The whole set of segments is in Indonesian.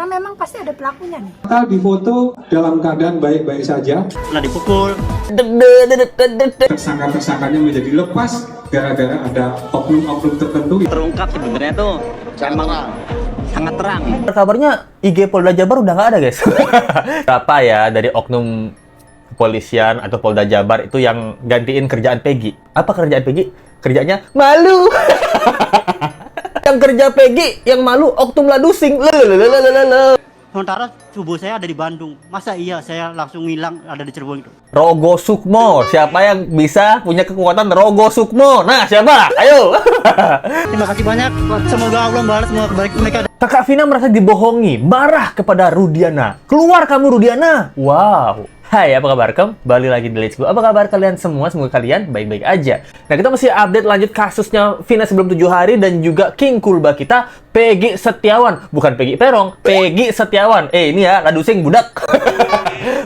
Karena memang pasti ada pelakunya nih. Kita difoto dalam keadaan baik-baik saja. Pernah dipukul. Tersangka-tersangkanya menjadi lepas gara-gara ada oknum-oknum tertentu. Terungkap sebenarnya tuh emang sangat terang. Kabarnya IG Polda Jabar udah nggak ada, guys. Berapa ya dari oknum kepolisian atau Polda Jabar itu yang gantiin kerjaan Peggy? Apa kerjaan Peggy? Kerjanya malu. Yang kerja Peggy yang malu oknum ladusing. Sementara subuh saya ada di Bandung. Masa iya saya langsung hilang ada di Cirebon itu? Rogo Sukmo. Siapa yang bisa punya kekuatan Rogo Sukmo? Nah, siapa? Ayo. Terima kasih banyak. Semoga Allah membalas semua kebaikan mereka. Kakak Vina merasa dibohongi, marah kepada Rudiana. Keluar kamu Rudiana. Wow. Hai, apa kabar kamu? Balik lagi di Let's Go. Apa kabar kalian semua? Semoga kalian baik-baik aja. Nah, kita masih update lanjut kasusnya Vina sebelum 7 hari dan juga King Kulba kita, Peggy Setiawan. Bukan Peggy Perong, Peggy Setiawan. Ini ya, ladusing budak.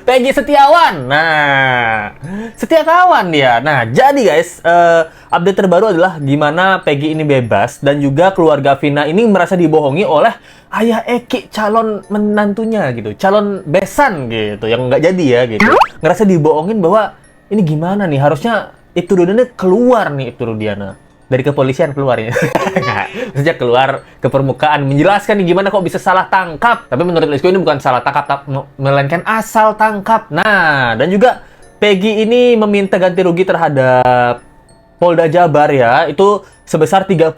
Peggy Setiawan. Nah, setia kawan dia. Nah, jadi guys, update terbaru adalah gimana Peggy ini bebas dan juga keluarga Vina ini merasa dibohongi oleh ayah Eki, calon menantunya gitu, calon besan gitu, yang nggak jadi ya gitu. Ngerasa dibohongin bahwa ini gimana nih, harusnya itu Rudiana keluar nih, itu Rudiana. Dari kepolisian keluar ya. Sejak keluar ke permukaan, menjelaskan nih gimana kok bisa salah tangkap. Tapi menurut Let's Go ini bukan salah tangkap, melainkan asal tangkap. Nah, dan juga Peggy ini meminta ganti rugi terhadap Polda Jabar ya, itu sebesar 30.000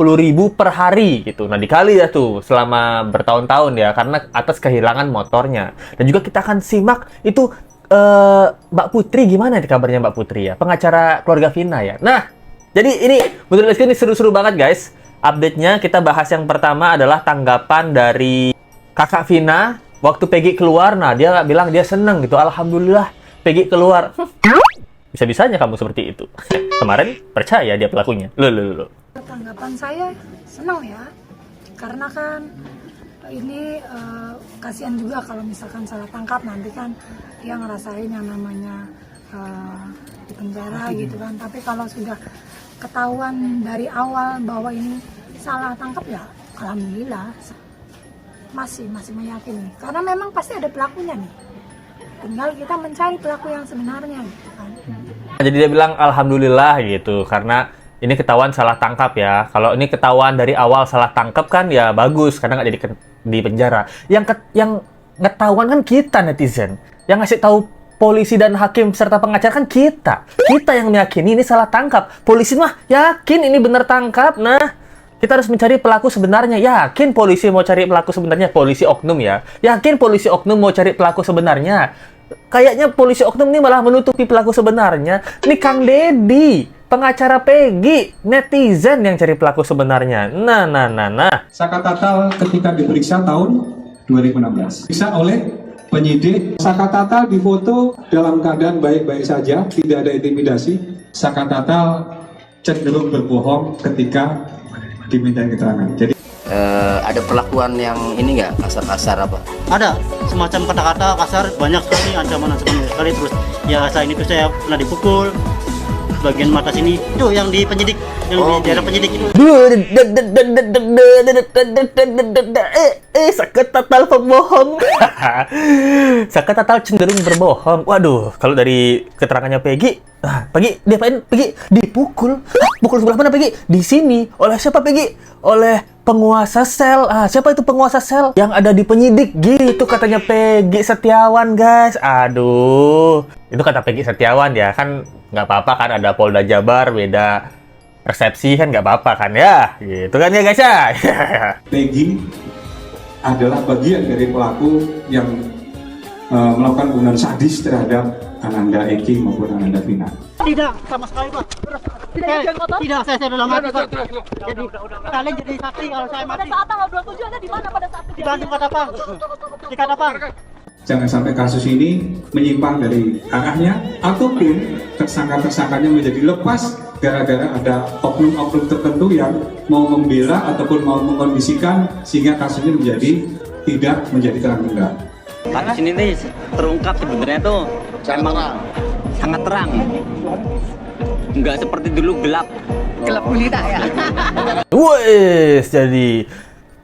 per hari gitu. Nah, dikali ya tuh selama bertahun-tahun ya, karena atas kehilangan motornya. Dan juga kita akan simak itu Mbak Putri, gimana nih kabarnya Mbak Putri ya, pengacara keluarga Vina ya. Nah, jadi ini menurut Let's Go ini seru-seru banget guys. Update-nya kita bahas yang pertama adalah tanggapan dari kakak Vina waktu Peggy keluar. Nah, dia bilang dia seneng gitu, alhamdulillah Peggy keluar. Bisa-bisanya kamu seperti itu. Kemarin percaya dia pelakunya. Loh. Tanggapan saya senang ya, karena kan ini kasihan juga kalau misalkan salah tangkap, nanti kan dia ngerasain yang namanya di penjara gitu kan. Tapi kalau sudah ketahuan dari awal bahwa ini salah tangkap ya alhamdulillah, masih meyakini karena memang pasti ada pelakunya nih, tinggal kita mencari pelaku yang sebenarnya gitu kan. Jadi dia bilang alhamdulillah gitu karena ini ketahuan salah tangkap ya. Kalau ini ketahuan dari awal salah tangkap kan ya bagus karena nggak jadi di penjara. Yang ketahuan kan kita netizen, yang ngasih tahu polisi dan hakim serta pengacara kan kita yang meyakini ini salah tangkap. Polisi mah yakin ini benar tangkap. Nah, kita harus mencari pelaku sebenarnya. Yakin polisi mau cari pelaku sebenarnya, polisi oknum ya. Yakin polisi oknum mau cari pelaku sebenarnya. Kayaknya polisi oknum ini malah menutupi pelaku sebenarnya. Ini Kang Deddy, pengacara Peggy, netizen yang cari pelaku sebenarnya. Nah. Saka Tatal ketika diperiksa tahun 2016. Diperiksa oleh penyidik. Saka Tatal difoto dalam keadaan baik-baik saja, tidak ada intimidasi. Saka Tatal cenderung berbohong ketika diminta keterangan. Jadi ada perlakuan yang ini nggak kasar-kasar apa? Ada semacam kata-kata kasar, banyak sekali ancaman sekali. Terus ya selain itu saya pernah dipukul bagian mata sini itu yang di penyidik, yang di daerah penyidik itu. Saka Tatal pembohong. Saka Tatal cenderung berbohong. Waduh, kalau dari keterangannya Peggy, Peggy diapain? Peggy dipukul. Pukul sebelah mana Peggy? Di sini. Oleh siapa Peggy? Oleh penguasa sel. Siapa itu penguasa sel? Yang ada di penyidik. Gitu katanya Peggy Setiawan, guys. Aduh, itu kata Peggy Setiawan ya, kan nggak apa-apa kan, ada Polda Jabar beda persepsi kan, nggak apa-apa kan ya, gitu kan ya guys ya. Peggy adalah bagian dari pelaku yang melakukan pembunuhan sadis terhadap Ananda Eki maupun Ananda Vina. Tidak sama sekali Pak. Tidak, saya dalam hati Pak. Jadi kalian jadi saksi kalau saya mati. Pada saat tanggal 27 Anda di mana pada saat Di kejadian? Bandung kata Pak. Di kata Pak. Jangan sampai kasus ini menyimpang dari arahnya ataupun tersangka-tersangkanya menjadi lepas gara-gara ada oknum-oknum tertentu yang mau membela ataupun mau mengkondisikan sehingga kasus ini menjadi tidak menjadi terang-benderang. Kasus ini nih terungkap sebenarnya tuh emang sangat terang. Nggak seperti dulu gelap. Gelap gulita ya. Wes, jadi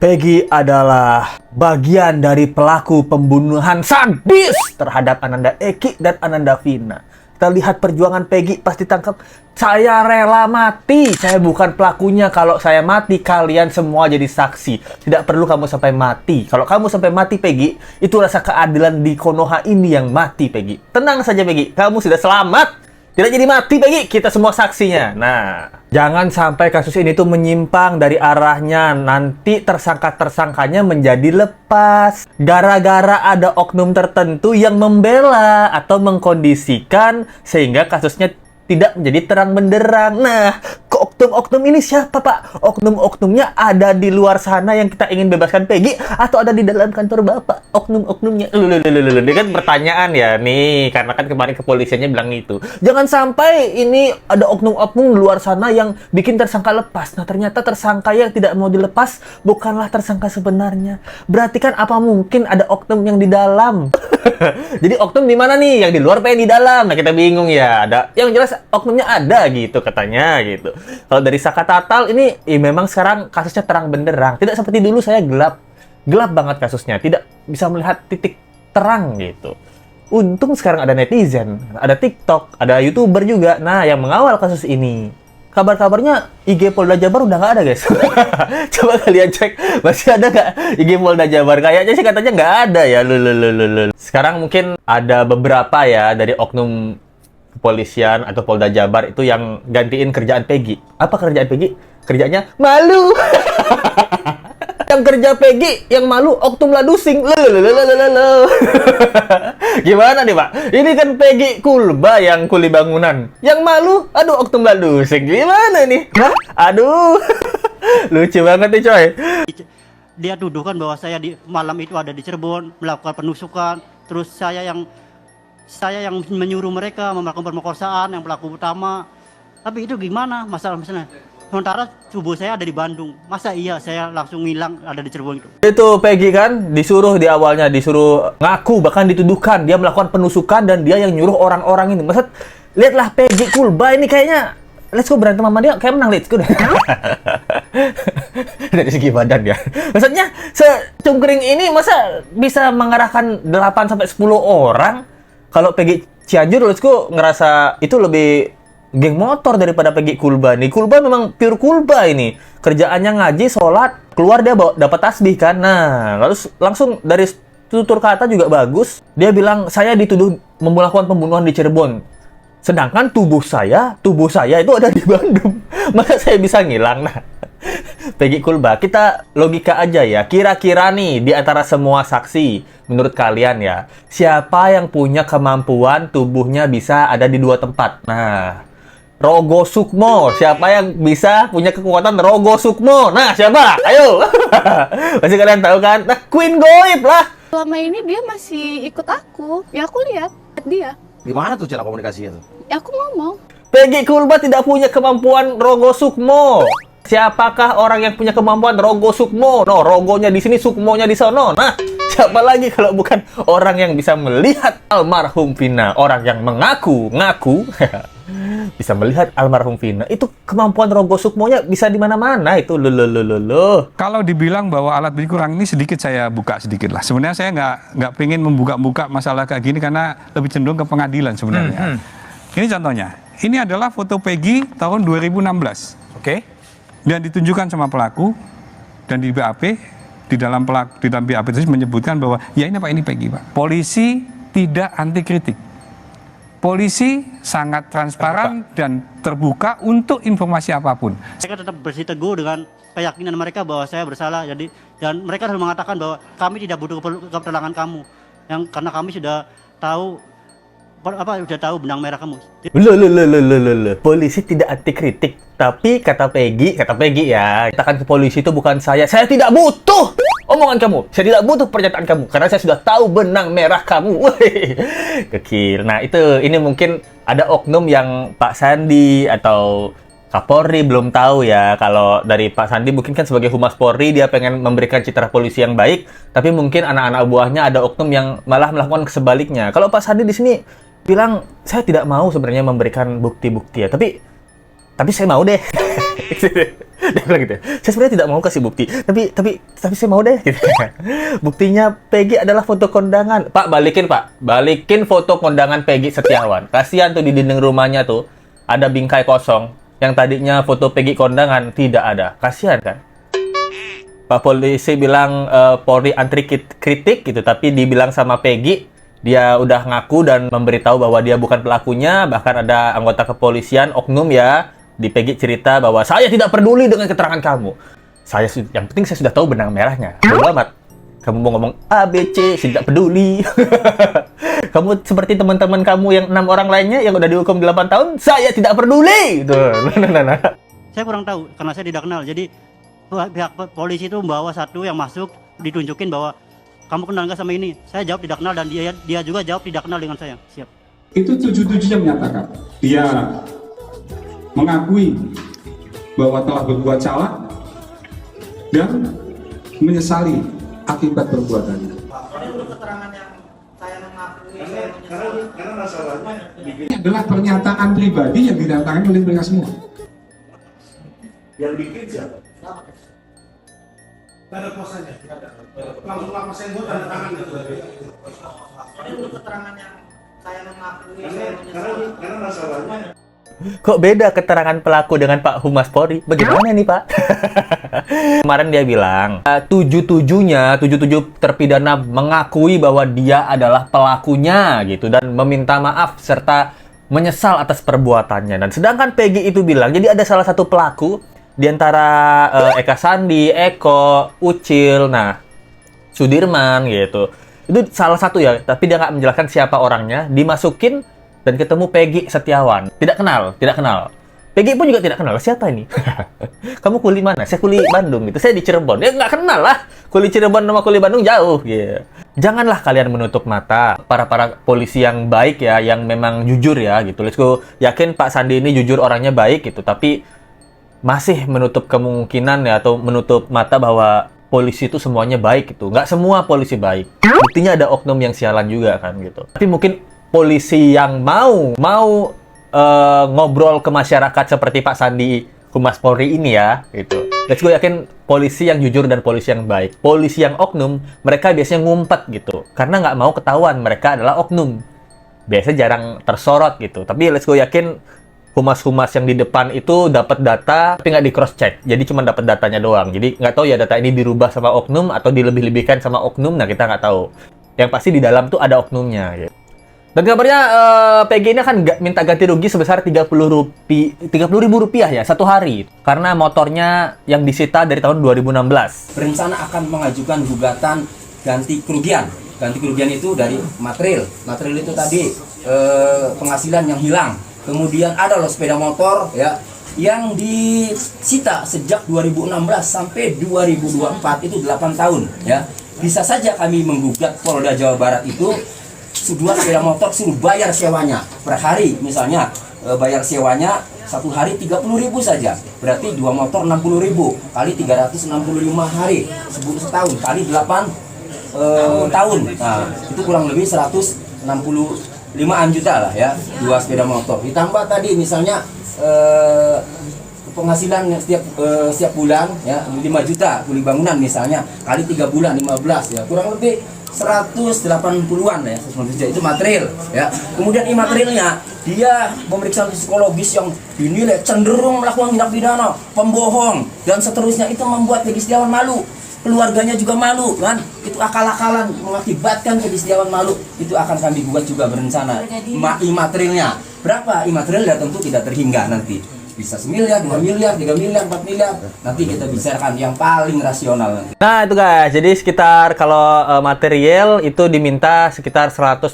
Peggy adalah bagian dari pelaku pembunuhan sadis terhadap Ananda Eki dan Ananda Vina. Kita lihat perjuangan Peggy pas ditangkap. Saya rela mati. Saya bukan pelakunya. Kalau saya mati, kalian semua jadi saksi. Tidak perlu kamu sampai mati. Kalau kamu sampai mati, Peggy, itu rasa keadilan di Konoha ini yang mati, Peggy. Tenang saja, Peggy. Kamu sudah selamat. Tidak jadi mati, Peggy. Kita semua saksinya. Nah, jangan sampai kasus ini tuh menyimpang dari arahnya. Nanti tersangka-tersangkanya menjadi lepas. Gara-gara ada oknum tertentu yang membela atau mengkondisikan sehingga kasusnya tidak menjadi terang benderang. Nah, ke oknum-oknum ini siapa, Pak? Oknum-oknumnya ada di luar sana yang kita ingin bebaskan Peggy atau ada di dalam kantor Bapak? Oknum-oknumnya. Ini kan pertanyaan ya nih, karena kan kemarin kepolisiannya bilang gitu. Jangan sampai ini ada oknum-oknum di luar sana yang bikin tersangka lepas. Nah, ternyata tersangka yang tidak mau dilepas bukanlah tersangka sebenarnya. Berarti kan apa mungkin ada oknum yang di dalam? Jadi oknum di mana nih? Yang di luar pengen di dalam. Nah, kita bingung ya. Ada yang jelas oknumnya ada gitu katanya gitu. Kalau dari Saka Tatal ini memang sekarang kasusnya terang benderang. Tidak seperti dulu saya gelap banget kasusnya. Tidak bisa melihat titik terang gitu. Untung sekarang ada netizen, ada TikTok, ada YouTuber juga. Nah, yang mengawal kasus ini. Kabar-kabarnya IG Polda Jabar udah nggak ada, guys. Coba kalian cek, masih ada nggak IG Polda Jabar? Kayaknya sih katanya nggak ada ya. Sekarang mungkin ada beberapa ya dari oknum kepolisian atau Polda Jabar itu yang gantiin kerjaan Peggy. Apa kerjaan Peggy? Kerjanya malu. Yang kerja Peggy yang malu oknum ladusing. Gimana nih, Pak? Ini kan Peggy Kulba yang kuli bangunan. Yang malu, aduh oknum ladusing. Gimana nih? Hah? Aduh. Lucu banget nih, coy. Dia tuduhkan bahwa saya di malam itu ada di Cirebon melakukan penusukan. Terus saya yang menyuruh mereka melakukan pemerkosaan yang pelaku utama. Tapi itu gimana masalahnya? Sementara tubuh saya ada di Bandung. Masa iya saya langsung hilang ada di Cirebon itu? Itu Peggy kan disuruh di awalnya disuruh ngaku, bahkan dituduhkan dia melakukan penusukan dan dia yang nyuruh orang-orang ini. Maksud lihatlah Peggy Kulba ini kayaknya let's go berantem sama dia kayak menang let's go deh. Dari segi badan ya. Maksudnya secungkring ini masa bisa mengarahkan 8 sampai 10 orang? Kalau Peggy Cianjur let's go ngerasa itu lebih geng motor daripada Peggy Kulba nih. Kulba memang pure Kulba ini. Kerjaannya ngaji, sholat, keluar dia dapat tasbih kan. Nah, lalu langsung dari tutur kata juga bagus. Dia bilang, saya dituduh melakukan pembunuhan di Cirebon. Sedangkan tubuh saya itu ada di Bandung. Masa saya bisa ngilang? Nah, Peggy Kulba, kita logika aja ya. Kira-kira nih, di antara semua saksi, menurut kalian ya, siapa yang punya kemampuan tubuhnya bisa ada di 2 tempat? Nah, Rogo Sukmo. Siapa yang bisa punya kekuatan Rogo Sukmo? Nah, siapa? Ayo. Pasti kalian tahu kan? Nah, Queen Goib lah. Selama ini dia masih ikut aku. Ya aku lihat dia. Gimana tuh cara komunikasinya tuh? Ya aku ngomong. Peggy Kulba tidak punya kemampuan Rogo Sukmo. Siapakah orang yang punya kemampuan Rogo Sukmo? No, Rogonya di sini, Sukmonya di sono. Nah, siapa lagi kalau bukan orang yang bisa melihat almarhum Vina, orang yang mengaku-ngaku bisa melihat almarhum Vina. Itu kemampuan Rogo Sukmonya bisa di mana-mana itu. Kalau dibilang bahwa alat bukti kurang ini sedikit saya buka sedikit lah. Sebenarnya saya nggak pengen membuka-buka masalah kayak gini karena lebih cenderung ke pengadilan sebenarnya. Ini contohnya. Ini adalah foto Peggy tahun 2016. Oke. Dan ditunjukkan sama pelaku dan di BAP di dalam BAP itu menyebutkan bahwa ya ini Pak, ini Peggy Pak. Polisi tidak anti kritik. Polisi sangat transparan dan terbuka untuk informasi apapun. Mereka tetap bersiteguh dengan keyakinan mereka bahwa saya bersalah. Jadi dan mereka sudah mengatakan bahwa kami tidak butuh keterangan kamu, karena kami sudah tahu benang merah kamu. Polisi tidak anti kritik. Tapi kata Peggy ya, katakan ke polisi itu bukan saya tidak butuh omongan kamu, saya tidak butuh pernyataan kamu, karena saya sudah tahu benang merah kamu. Kekil. Nah ini mungkin ada oknum yang Pak Sandi atau Kapolri belum tahu ya. Kalau dari Pak Sandi mungkin kan sebagai Humas Polri dia pengen memberikan citra polisi yang baik, tapi mungkin anak-anak buahnya ada oknum yang malah melakukan sebaliknya. Kalau Pak Sandi di sini bilang saya tidak mau sebenarnya memberikan bukti-bukti ya, tapi saya mau deh. Dia bilang gitu. Saya sebenarnya tidak mau kasih bukti, tapi saya mau deh. Gitu. Buktinya Peggy adalah foto kondangan. Pak, balikin foto kondangan Peggy Setiawan. Kasihan tuh di dinding rumahnya tuh ada bingkai kosong. Yang tadinya foto Peggy kondangan tidak ada. Kasihan kan? Pak polisi bilang Polri antri kritik gitu, tapi dibilang sama Peggy dia udah ngaku dan memberitahu bahwa dia bukan pelakunya. Bahkan ada anggota kepolisian oknum ya di Peggy cerita bahwa saya tidak peduli dengan keterangan kamu. Yang penting saya sudah tahu benang merahnya. Bodo amat. Kamu mau ngomong A, B, C, saya tidak peduli. Kamu seperti teman-teman kamu yang 6 orang lainnya yang udah dihukum 8 tahun, saya tidak peduli. Tuh. Saya kurang tahu karena saya tidak kenal. Jadi pihak polisi itu membawa satu yang masuk, ditunjukin bahwa kamu kenal nggak sama ini? Saya jawab tidak kenal dan dia juga jawab tidak kenal dengan saya. Siap. Itu 7-7-nya menyatakan dia mengakui bahwa telah berbuat salah dan menyesali akibat perbuatannya. Ini adalah pernyataan pribadi yang didatangkan oleh mereka semua. Yang bikin siapa? Tanda kuasanya. Lama saya buat tanda tangan gitu. Itu keterangan yang saya mengakui. Karena masalahnya. Kok beda keterangan pelaku dengan Pak Humas Polri? Bagaimana nih, Pak? Kemarin dia bilang, 7 terpidana mengakui bahwa dia adalah pelakunya gitu dan meminta maaf serta menyesal atas perbuatannya. Dan sedangkan Peggy itu bilang, jadi ada salah satu pelaku di antara Eka Sandi, Eko, Ucil, Sudirman gitu. Itu salah satu ya, tapi dia nggak menjelaskan siapa orangnya, dimasukin dan ketemu Peggy Setiawan. Tidak kenal. Peggy pun juga tidak kenal, siapa ini? Kamu kuli mana? Saya kuli Bandung gitu. Saya di Cirebon. Dia nggak kenal lah. Kuli Cirebon sama kuli Bandung jauh gitu. Janganlah kalian menutup mata para polisi yang baik ya, yang memang jujur ya gitu. Let's go. Yakin Pak Sandi ini jujur, orangnya baik gitu, tapi masih menutup kemungkinan ya, atau menutup mata bahwa polisi itu semuanya baik gitu. Nggak semua polisi baik. Buktinya ada oknum yang sialan juga kan gitu. Tapi mungkin polisi yang mau ngobrol ke masyarakat seperti Pak Sandi Humas Polri ini ya gitu. Let's go, yakin polisi yang jujur dan polisi yang baik. Polisi yang oknum, mereka biasanya ngumpet gitu. Karena nggak mau ketahuan mereka adalah oknum. Biasanya jarang tersorot gitu. Tapi let's go, yakin humas-humas yang di depan itu dapat data tapi nggak di cross check, jadi cuma dapat datanya doang. Jadi nggak tahu ya data ini dirubah sama oknum atau dilebih-lebihkan sama oknum. Nah, kita nggak tahu. Yang pasti di dalam tuh ada oknumnya gitu. Dan kabarnya Peggy ini akan minta ganti rugi sebesar 30.000 rupiah ya satu hari karena motornya yang disita dari tahun 2016. Berencana akan mengajukan gugatan ganti kerugian. Ganti kerugian itu dari material. Material itu tadi penghasilan yang hilang. Kemudian ada loh sepeda motor ya yang disita sejak 2016 sampai 2024 itu 8 tahun ya. Bisa saja kami menggugat Polda Jawa Barat itu dua sepeda motor suruh bayar sewanya per hari, misalnya bayar sewanya satu hari 30.000 saja, berarti dua motor 60.000 kali 365 hari setahun kali 8 tahun. Nah, itu kurang lebih 165-an juta lah ya, dua sepeda motor. Ditambah tadi misalnya penghasilan setiap bulan ya 5 juta kuli bangunan misalnya kali 3 bulan 15 ya, kurang lebih 180-an ya, 180 juta itu material ya. Kemudian imaterialnya dia pemeriksaan psikologis yang dinilai cenderung melakukan tindak pidana, pembohong dan seterusnya. Itu membuat Peggy Setiawan malu, keluarganya juga malu kan. Itu akal-akalan mengakibatkan Peggy Setiawan malu. Itu akan kami gugat juga berencana. Imaterialnya berapa? Imaterial ya tentu tidak terhingga nanti. Bisa 1 miliar, 2 miliar, 3 miliar, 4 miliar. Nanti kita bicarakan yang paling rasional nanti. Nah itu guys, jadi sekitar kalau material itu diminta sekitar 180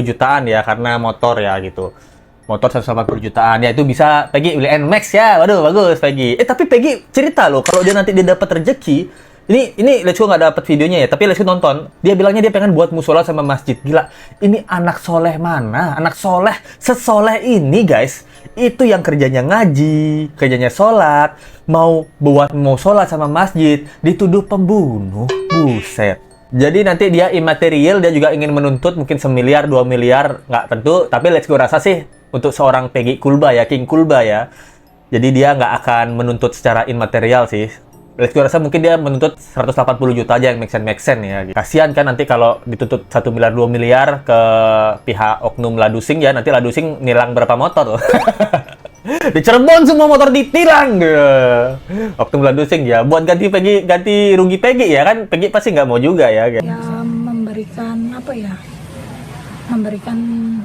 jutaan ya, karena motor ya gitu. Motor 180 jutaan ya, itu bisa Peggy beli NMAX ya. Waduh bagus Peggy. Tapi Peggy cerita loh, kalau dia nanti dia dapat rezeki, ini Let's Go nggak dapat videonya ya, tapi Let's Go nonton. Dia bilangnya dia pengen buat musola sama masjid. Gila, ini anak soleh mana? Anak soleh sesoleh ini guys, itu yang kerjanya ngaji, kerjanya sholat, mau buat musola sama masjid, dituduh pembunuh. Buset. Jadi nanti dia imaterial, dia juga ingin menuntut mungkin 1 miliar, 2 miliar, nggak tentu. Tapi Let's Go rasa sih untuk seorang Peggy Kulba ya, King Kulba ya, Jadi dia nggak akan menuntut secara immaterial sih. Gue rasa mungkin dia menuntut 180 juta aja yang make sense ya. Kasihan kan nanti kalau dituntut 1 miliar 2 miliar ke pihak oknum Ladusing ya, nanti Ladusing nilang berapa motor tuh. Di Cirebon semua motor ditilang. Oknum Ladusing ya, buat ganti rugi Peggy ya kan, Peggy pasti nggak mau juga ya. Ya memberikan apa ya? Memberikan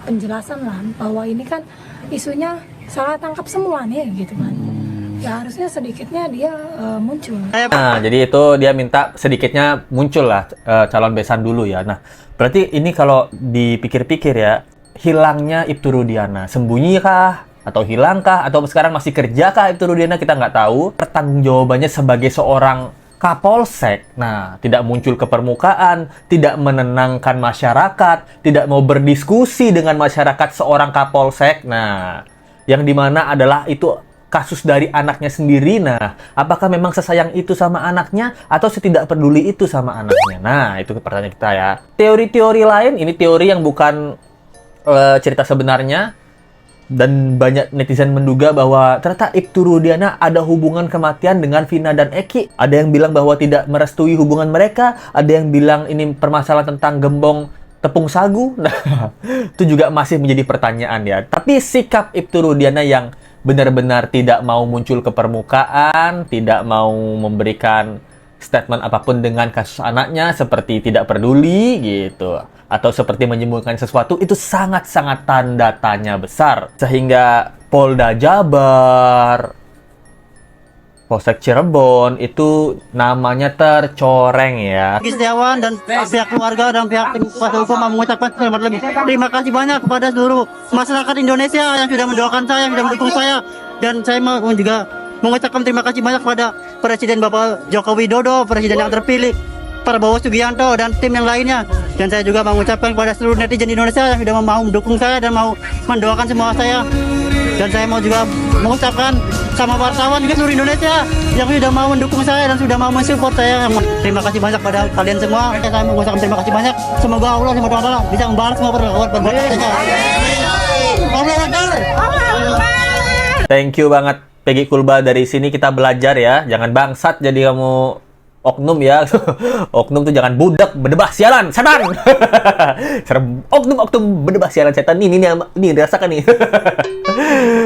penjelasan lah bahwa ini kan isunya salah tangkap semua nih gitu kan. Ya harusnya sedikitnya dia muncul. Nah, jadi itu dia minta sedikitnya muncul lah calon besan dulu ya. Nah, berarti ini kalau dipikir-pikir ya, hilangnya Ibtu Rudiana, sembunyi kah? Atau hilangkah? Atau sekarang masih kerja kah Ibtu Rudiana? Kita nggak tahu. Pertanggungjawabannya sebagai seorang Kapolsek, nah, tidak muncul ke permukaan, tidak menenangkan masyarakat, tidak mau berdiskusi dengan masyarakat seorang Kapolsek. Nah, yang dimana adalah itu kasus dari anaknya sendiri. Nah, apakah memang sesayang itu sama anaknya atau setidak peduli itu sama anaknya? Nah, itu pertanyaan kita ya. Teori-teori lain, ini teori yang bukan cerita sebenarnya, dan banyak netizen menduga bahwa ternyata Ibtu Rudiana ada hubungan kematian dengan Vina dan Eki. Ada yang bilang bahwa tidak merestui hubungan mereka, ada yang bilang ini permasalahan tentang gembong tepung sagu. Nah, itu juga masih menjadi pertanyaan ya. Tapi sikap Ibtu Rudiana yang benar-benar tidak mau muncul ke permukaan, tidak mau memberikan statement apapun dengan kasus anaknya, seperti tidak peduli gitu, atau seperti menyembunyikan sesuatu, itu sangat-sangat tanda tanya besar. Sehingga Polda Jabar, Polsek Cirebon itu namanya tercoreng ya. Setiawan dan pihak keluarga dan pihak tim kuasa hukum mengucapkan terima kasih banyak kepada seluruh masyarakat Indonesia yang sudah mendoakan saya, yang sudah mendukung saya, dan saya mau juga mengucapkan terima kasih banyak kepada Presiden Bapak Joko Widodo, Presiden yang terpilih, Prabowo Subianto dan tim yang lainnya. Dan saya juga mengucapkan kepada seluruh netizen Indonesia yang sudah mau mendukung saya dan mau mendoakan semua saya. Dan saya mau juga mengucapkan sama wartawan juga seluruh Indonesia yang sudah mau mendukung saya dan sudah mau mensupport saya. Terima kasih banyak pada kalian semua. Saya mengucapkan terima kasih banyak. Semoga Allah SWT bisa membalas semua perbuatan saya. Thank you banget Peggy Kulba. Dari sini kita belajar ya, jangan bangsat jadi kamu oknum ya. Oknum tuh jangan budak berdebah sialan setan. Oknum berdebah sialan setan ini dirasakan nih.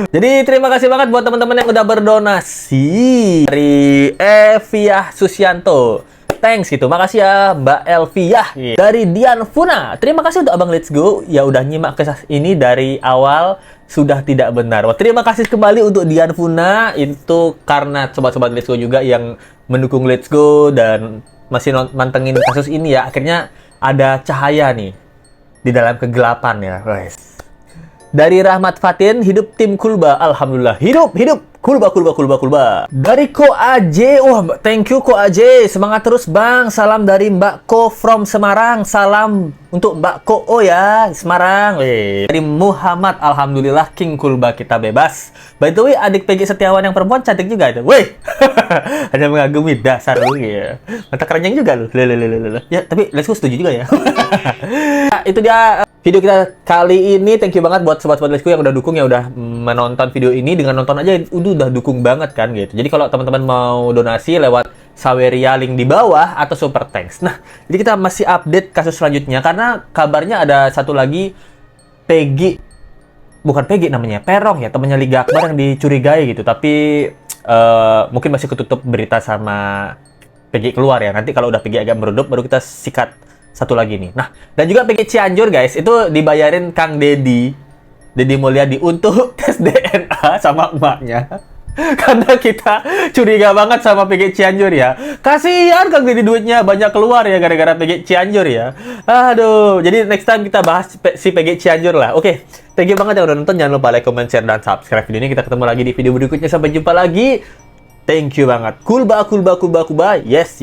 Jadi terima kasih banget buat teman-teman yang udah berdonasi. Dari Eviah Susianto, thanks gitu. Makasih ya Mbak Elviah. Dari Dian Funa, terima kasih untuk Abang Let's Go ya udah nyimak kisah ini dari awal sudah tidak benar. Wah, terima kasih kembali untuk Dian Funa. Itu karena sobat-sobat Let's Go juga yang mendukung Let's Go dan masih mantengin kasus ini ya. Akhirnya ada cahaya nih di dalam kegelapan ya, guys. Dari Rahmat Fatin, hidup tim Kulba. Alhamdulillah, hidup Kulba. Dari Ko AJ, wah thank you Ko AJ, semangat terus bang. Salam dari Mbak Ko from Semarang. Salam untuk Mbak Ko ya, Semarang. Dari Muhammad, alhamdulillah King Kulba kita bebas. By the way, adik Peggy Setiawan yang perempuan cantik juga itu. Weh, hanya mengagumi dasar lu ya. Mata keranjang juga lu. Ya, tapi Let's Go setuju juga ya. Nah, itu dia video kita kali ini. Thank you banget buat sobat-sobat Let's Go yang udah dukung, yang udah menonton video ini. Dengan nonton aja udah dukung banget kan gitu. Jadi kalau teman-teman mau donasi lewat Saweria link di bawah atau Super Thanks. Nah, jadi kita masih update kasus selanjutnya karena kabarnya ada satu lagi Peggy, bukan Peggy namanya, Perong ya, temannya Liga Akbar yang dicurigai gitu. Tapi mungkin masih ketutup berita sama Peggy keluar ya. Nanti kalau udah Peggy agak meredup baru kita sikat satu lagi nih. Nah, dan juga Peggy Cianjur guys, itu dibayarin Kang Dedi Mulyadi untuk tes DNA sama emaknya. Karena kita curiga banget sama Peggy Cianjur ya. Kasihan Kang Dedi, duitnya banyak keluar ya gara-gara Peggy Cianjur ya. Aduh, jadi next time kita bahas si Peggy Cianjur lah. Oke, thank you banget yang udah nonton. Jangan lupa like, comment, share, dan subscribe video ini. Kita ketemu lagi di video berikutnya. Sampai jumpa lagi. Thank you banget. Kulba. Yes.